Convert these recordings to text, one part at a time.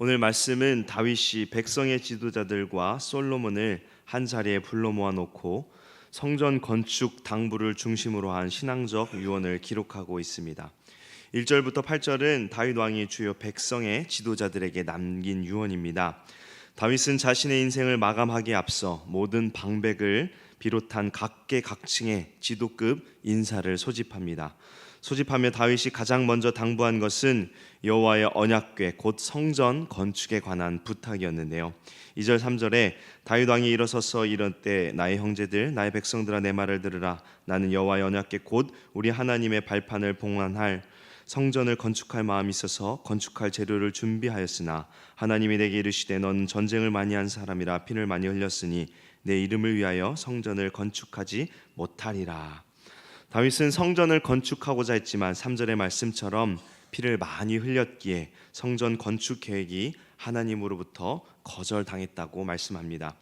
오늘 말씀은 다윗이 백성의 지도자들과 솔로몬을 한 자리에 불러 모아놓고 성전 건축 당부를 중심으로 한 신앙적 유언을 기록하고 있습니다. 1절부터 8절은 다윗 왕이 주요 백성의 지도자들에게 남긴 유언입니다. 다윗은 자신의 인생을 마감하기에 앞서 모든 방백을 비롯한 각계각층의 지도급 인사를 소집합니다. 소집하며 다윗이 가장 먼저 당부한 것은 여호와의 언약궤 곧 성전 건축에 관한 부탁이었는데요. 2절 3절에 다윗 왕이 일어서서 이르되 나의 형제들 나의 백성들아 내 말을 들으라. 나는 여호와의 언약궤 곧 우리 하나님의 발판을 봉헌할 성전을 건축할 마음이 있어서 건축할 재료를 준비하였으나 하나님이 내게 이르시되 너는 전쟁을 많이 한 사람이라 피를 많이 흘렸으니 내 이름을 위하여 성전을 건축하지 못하리라. 다윗은 성전을 건축하고자 했지만 3절의 말씀처럼 피를 많이 흘렸기에 성전 건축 계획이 하나님으로부터 거절당했다고 말씀합니다.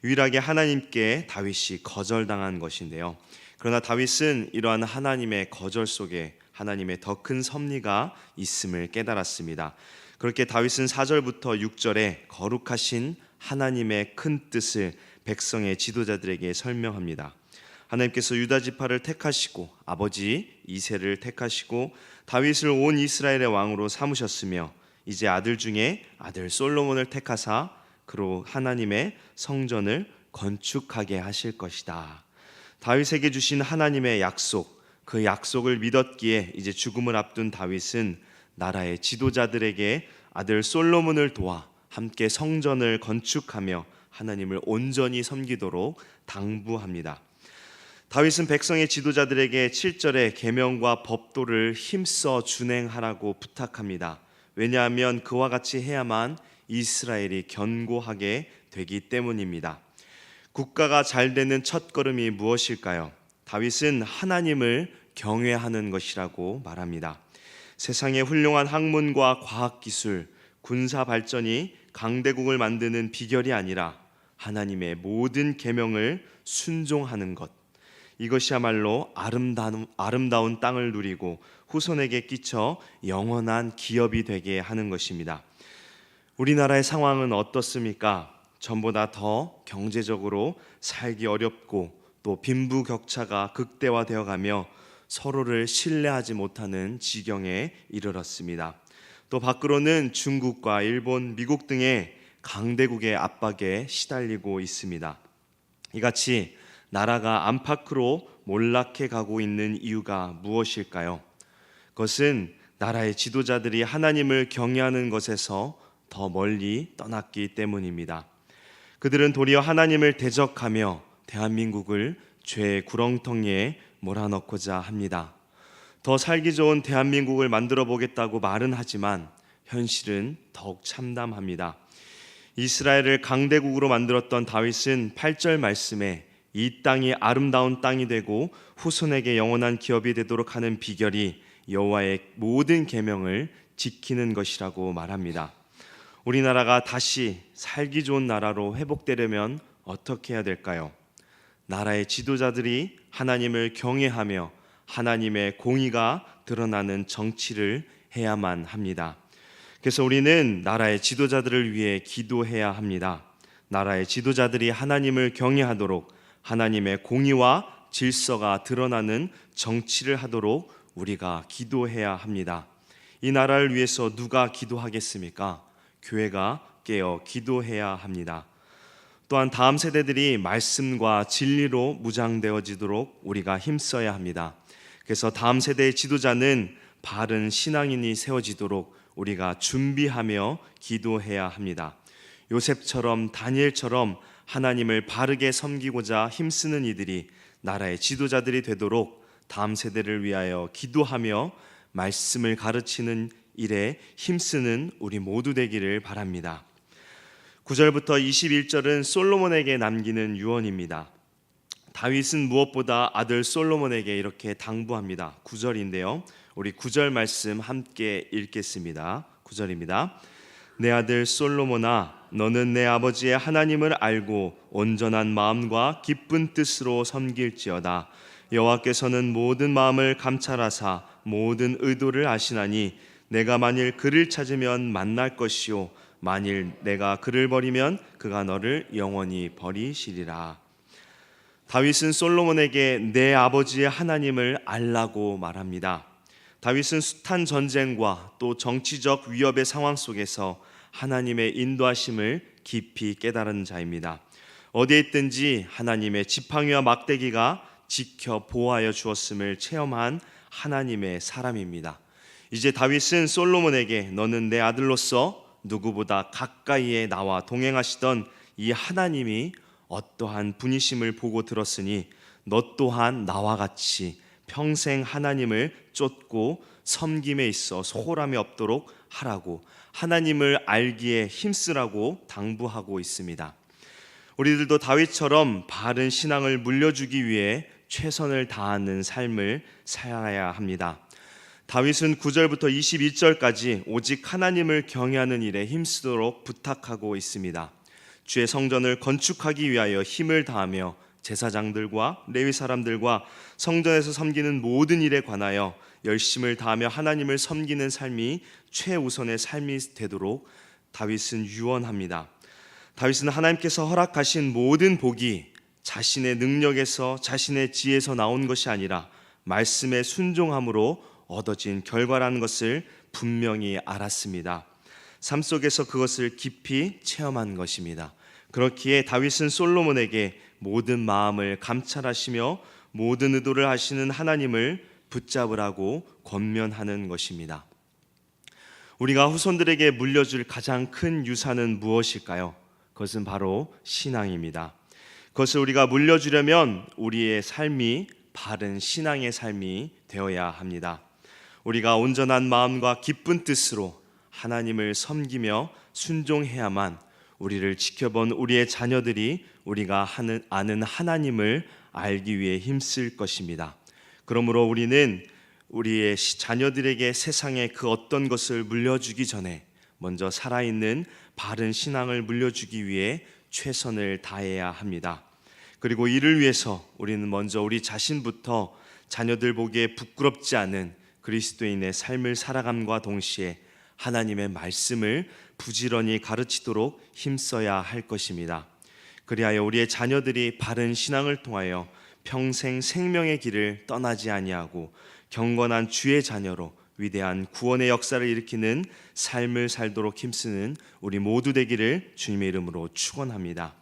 유일하게 하나님께 다윗이 거절당한 것인데요. 그러나 다윗은 이러한 하나님의 거절 속에 하나님의 더 큰 섭리가 있음을 깨달았습니다. 그렇게 다윗은 4절부터 6절에 거룩하신 하나님의 큰 뜻을 백성의 지도자들에게 설명합니다. 하나님께서 유다 지파를 택하시고 아버지 이새를 택하시고 다윗을 온 이스라엘의 왕으로 삼으셨으며 이제 아들 중에 아들 솔로몬을 택하사 그로 하나님의 성전을 건축하게 하실 것이다. 다윗에게 주신 하나님의 약속, 그 약속을 믿었기에 이제 죽음을 앞둔 다윗은 나라의 지도자들에게 아들 솔로몬을 도와 함께 성전을 건축하며 하나님을 온전히 섬기도록 당부합니다. 다윗은 백성의 지도자들에게 7절에 계명과 법도를 힘써 준행하라고 부탁합니다. 왜냐하면 그와 같이 해야만 이스라엘이 견고하게 되기 때문입니다. 국가가 잘 되는 첫걸음이 무엇일까요? 다윗은 하나님을 경외하는 것이라고 말합니다. 세상의 훌륭한 학문과 과학기술, 군사 발전이 강대국을 만드는 비결이 아니라 하나님의 모든 계명을 순종하는 것, 이것이야말로 아름다운 땅을 누리고 후손에게 끼쳐 영원한 기업이 되게 하는 것입니다. 우리나라의 상황은 어떻습니까? 전보다 더 경제적으로 살기 어렵고 또 빈부격차가 극대화되어 가며 서로를 신뢰하지 못하는 지경에 이르렀습니다. 또 밖으로는 중국과 일본, 미국 등의 강대국의 압박에 시달리고 있습니다. 이같이 나라가 안팎으로 몰락해 가고 있는 이유가 무엇일까요? 그것은 나라의 지도자들이 하나님을 경외하는 것에서 더 멀리 떠났기 때문입니다. 그들은 도리어 하나님을 대적하며 대한민국을 죄의 구렁텅이에 몰아넣고자 합니다. 더 살기 좋은 대한민국을 만들어 보겠다고 말은 하지만 현실은 더욱 참담합니다. 이스라엘을 강대국으로 만들었던 다윗은 8절 말씀에 이 땅이 아름다운 땅이 되고 후손에게 영원한 기업이 되도록 하는 비결이 여호와의 모든 계명을 지키는 것이라고 말합니다. 우리나라가 다시 살기 좋은 나라로 회복되려면 어떻게 해야 될까요? 나라의 지도자들이 하나님을 경외하며 하나님의 공의가 드러나는 정치를 해야만 합니다. 그래서 우리는 나라의 지도자들을 위해 기도해야 합니다. 나라의 지도자들이 하나님을 경외하도록 하나님의 공의와 질서가 드러나는 정치를 하도록 우리가 기도해야 합니다. 이 나라를 위해서 누가 기도하겠습니까? 교회가 깨어 기도해야 합니다. 또한 다음 세대들이 말씀과 진리로 무장되어지도록 우리가 힘써야 합니다. 그래서 다음 세대의 지도자는 바른 신앙인이 세워지도록 우리가 준비하며 기도해야 합니다. 요셉처럼 다니엘처럼 하나님을 바르게 섬기고자 힘쓰는 이들이 나라의 지도자들이 되도록 다음 세대를 위하여 기도하며 말씀을 가르치는 일에 힘쓰는 우리 모두 되기를 바랍니다. 9절부터 21절은 솔로몬에게 남기는 유언입니다. 다윗은 무엇보다 아들 솔로몬에게 이렇게 당부합니다. 9절인데요. 우리 9절 말씀 함께 읽겠습니다. 9절입니다. 내 아들 솔로몬아, 너는 내 아버지의 하나님을 알고 온전한 마음과 기쁜 뜻으로 섬길지어다. 여호와께서는 모든 마음을 감찰하사 모든 의도를 아시나니 내가 만일 그를 찾으면 만날 것이요 만일 내가 그를 버리면 그가 너를 영원히 버리시리라. 다윗은 솔로몬에게 내 아버지의 하나님을 알라고 말합니다. 다윗은 숱한 전쟁과 또 정치적 위협의 상황 속에서 하나님의 인도하심을 깊이 깨달은 자입니다. 어디에 있든지 하나님의 지팡이와 막대기가 지켜 보호하여 주었음을 체험한 하나님의 사람입니다. 이제 다윗은 솔로몬에게 너는 내 아들로서 누구보다 가까이에 나와 동행하시던 이 하나님이 어떠한 분이심을 보고 들었으니 너 또한 나와 같이 평생 하나님을 쫓고 섬김에 있어 소홀함이 없도록 하라고, 하나님을 알기에 힘쓰라고 당부하고 있습니다. 우리들도 다윗처럼 바른 신앙을 물려주기 위해 최선을 다하는 삶을 살아야 합니다. 다윗은 9절부터 21절까지 오직 하나님을 경외하는 일에 힘쓰도록 부탁하고 있습니다. 주의 성전을 건축하기 위하여 힘을 다하며 제사장들과 레위 사람들과 성전에서 섬기는 모든 일에 관하여 열심을 다하며 하나님을 섬기는 삶이 최우선의 삶이 되도록 다윗은 유언합니다. 다윗은 하나님께서 허락하신 모든 복이 자신의 능력에서, 자신의 지혜에서 나온 것이 아니라 말씀에 순종함으로 얻어진 결과라는 것을 분명히 알았습니다. 삶 속에서 그것을 깊이 체험한 것입니다. 그렇기에 다윗은 솔로몬에게 모든 마음을 감찰하시며 모든 의도를 하시는 하나님을 붙잡으라고 권면하는 것입니다. 우리가 후손들에게 물려줄 가장 큰 유산은 무엇일까요? 그것은 바로 신앙입니다. 그것을 우리가 물려주려면 우리의 삶이 바른 신앙의 삶이 되어야 합니다. 우리가 온전한 마음과 기쁜 뜻으로 하나님을 섬기며 순종해야만 우리를 지켜본 우리의 자녀들이 우리가 아는 하나님을 알기 위해 힘쓸 것입니다. 그러므로 우리는 우리의 자녀들에게 세상의 그 어떤 것을 물려주기 전에 먼저 살아있는 바른 신앙을 물려주기 위해 최선을 다해야 합니다. 그리고 이를 위해서 우리는 먼저 우리 자신부터 자녀들 보기에 부끄럽지 않은 그리스도인의 삶을 살아감과 동시에 하나님의 말씀을 부지런히 가르치도록 힘써야 할 것입니다. 그리하여 우리의 자녀들이 바른 신앙을 통하여 평생 생명의 길을 떠나지 아니하고 경건한 주의 자녀로 위대한 구원의 역사를 일으키는 삶을 살도록 힘쓰는 우리 모두 되기를 주님의 이름으로 축원합니다.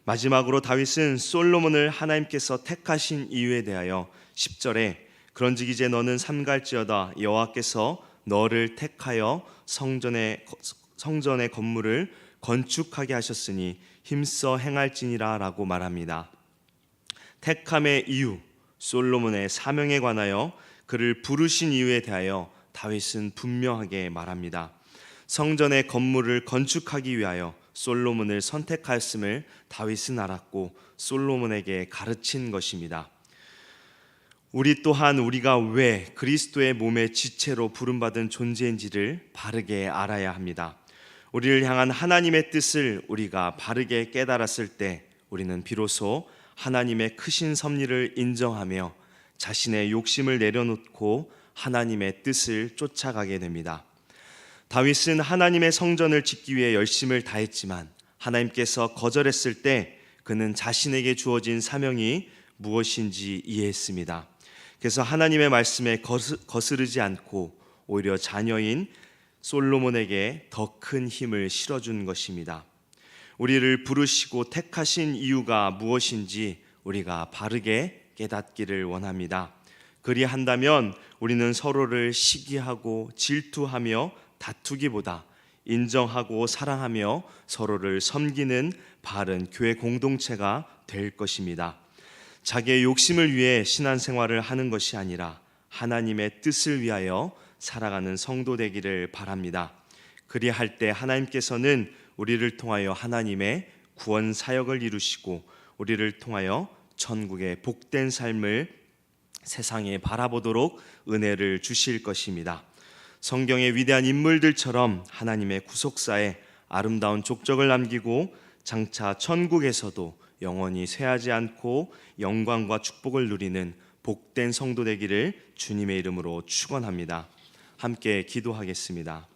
마지막으로 다윗은 솔로몬을 하나님께서 택하신 이유에 대하여 10절에 그런즉 이제 너는 삼갈지어다 여호와께서 너를 택하여 성전의 건물을 건축하게 하셨으니 힘써 행할지니라 라고 말합니다. 택함의 이유, 솔로몬의 사명에 관하여 그를 부르신 이유에 대하여 다윗은 분명하게 말합니다. 성전의 건물을 건축하기 위하여 솔로몬을 선택하였음을 다윗은 알았고 솔로몬에게 가르친 것입니다. 우리 또한 우리가 왜 그리스도의 몸의 지체로 부름받은 존재인지를 바르게 알아야 합니다. 우리를 향한 하나님의 뜻을 우리가 바르게 깨달았을 때 우리는 비로소 하나님의 크신 섭리를 인정하며 자신의 욕심을 내려놓고 하나님의 뜻을 쫓아가게 됩니다. 다윗은 하나님의 성전을 짓기 위해 열심을 다했지만 하나님께서 거절했을 때 그는 자신에게 주어진 사명이 무엇인지 이해했습니다. 그래서 하나님의 말씀에 거스르지 않고 오히려 자녀인 솔로몬에게 더 큰 힘을 실어준 것입니다. 우리를 부르시고 택하신 이유가 무엇인지 우리가 바르게 깨닫기를 원합니다. 그리한다면 우리는 서로를 시기하고 질투하며 다투기보다 인정하고 사랑하며 서로를 섬기는 바른 교회 공동체가 될 것입니다. 자기의 욕심을 위해 신앙생활을 하는 것이 아니라 하나님의 뜻을 위하여 살아가는 성도 되기를 바랍니다. 그리할 때 하나님께서는 우리를 통하여 하나님의 구원 사역을 이루시고 우리를 통하여 천국의 복된 삶을 세상에 바라보도록 은혜를 주실 것입니다. 성경의 위대한 인물들처럼 하나님의 구속사에 아름다운 족적을 남기고 장차 천국에서도 영원히 쇠하지 않고 영광과 축복을 누리는 복된 성도 되기를 주님의 이름으로 축원합니다. 함께 기도하겠습니다.